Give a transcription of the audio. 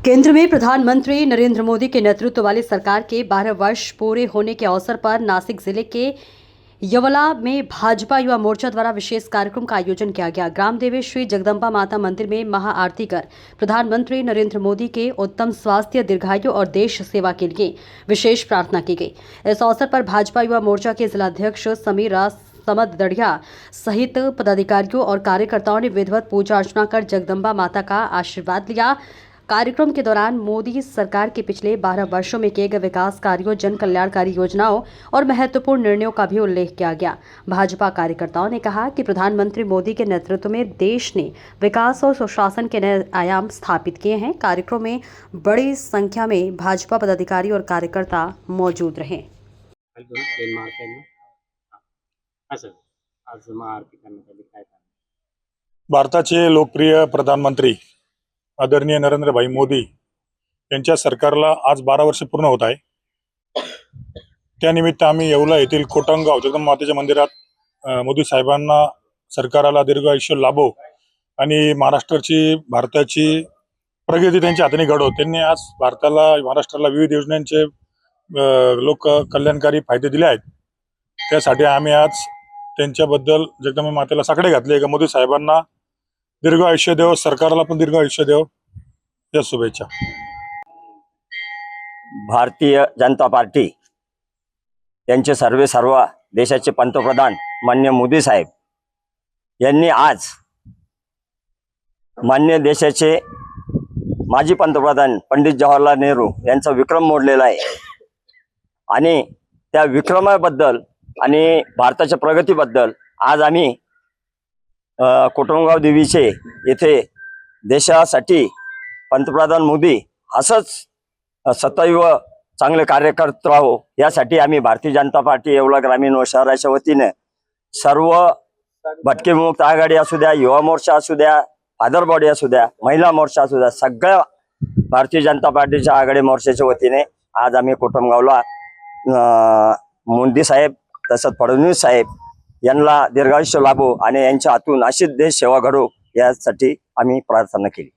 केंद्र में प्रधानमंत्री नरेंद्र मोदी के नेतृत्व वाली सरकार के 12 वर्ष पूरे होने के अवसर पर नासिक जिले के यवला में भाजपा युवा मोर्चा द्वारा विशेष कार्यक्रम का आयोजन किया गया। ग्राम देवी श्री जगदम्बा माता मंदिर में महाआरती कर प्रधानमंत्री नरेंद्र मोदी के उत्तम स्वास्थ्य, दीर्घायु और देश सेवा के लिए विशेष प्रार्थना की गई। इस अवसर पर भाजपा युवा मोर्चा के जिलाध्यक्ष समीरा समद दड़िया सहित पदाधिकारियों और कार्यकर्ताओं ने विधिवत पूजा अर्चना कर जगदम्बा माता का आशीर्वाद लिया। कार्यक्रम के दौरान मोदी सरकार के पिछले 12 वर्षों में किए गए विकास कार्यों, जन कल्याणकारी योजनाओं और महत्वपूर्ण निर्णयों का भी उल्लेख किया गया। भाजपा कार्यकर्ताओं ने कहा कि प्रधानमंत्री मोदी के नेतृत्व में देश ने विकास और सुशासन के नए आयाम स्थापित किए हैं। कार्यक्रम में बड़ी संख्या में भाजपा पदाधिकारी और कार्यकर्ता मौजूद रहे। भारताचे लोकप्रिय प्रधानमंत्री आदरणीय नरेंद्रभाई मोदी यांच्या सरकारला आज 12 वर्ष पूर्ण होत आहे। त्यानिमित्त आम्ही येवला येथील कोटंगाव जगदंबा मातेच्या मंदिरात मोदी साहेबांना सरकारला दीर्घ आयुष्य लाभो आणि भारताची प्रगती त्यांच्या हाताने घडो। त्यांनी आज महाराष्ट्राला विविध योजनांचे लोक कल्याणकारी फायदे दिले आहेत। त्यासाठी आम्ही आज त्यांच्याबद्दल जगदंबा मातेला साकडे घातले। मोदी साहेबांना दीर्घ आयुष्य देव, सरकारला पण दीर्घ आयुष्य देव, या शुभेच्छा। भारतीय जनता पार्टी यांचे सर्व देशाचे पंतप्रधान माननीय मोदी साहेब यांनी आज माननीय देशाचे माजी पंतप्रधान पंडित जवाहरलाल नेहरू यांचा विक्रम मोडलेला आहे आणि त्या विक्रमाबद्दल आणि भारताच्या प्रगतीबद्दल आज आम्ही कोटमगाव देवीचे येथे देशासाठी पंतप्रधान मोदी असंच सदैव चांगले कार्य करत राहो यासाठी आम्ही भारतीय जनता पार्टी येवला ग्रामीण व शहराच्या वतीने सर्व भटके विमुक्त आघाडी असू द्या, युवा मोर्चा असू द्या, फादर बॉडी असू द्या, महिला मोर्चा असू द्या, सगळ्या भारतीय जनता पार्टीच्या आघाडी मोर्चाच्या वतीने आज आम्ही कोटमगावला मोदी साहेब तसंच फडणवीस साहेब यांना दीर्घायुष्य लाभो आणि यांच्या हातून अशीच देश सेवा घडो यासाठी आम्ही प्रार्थना केली।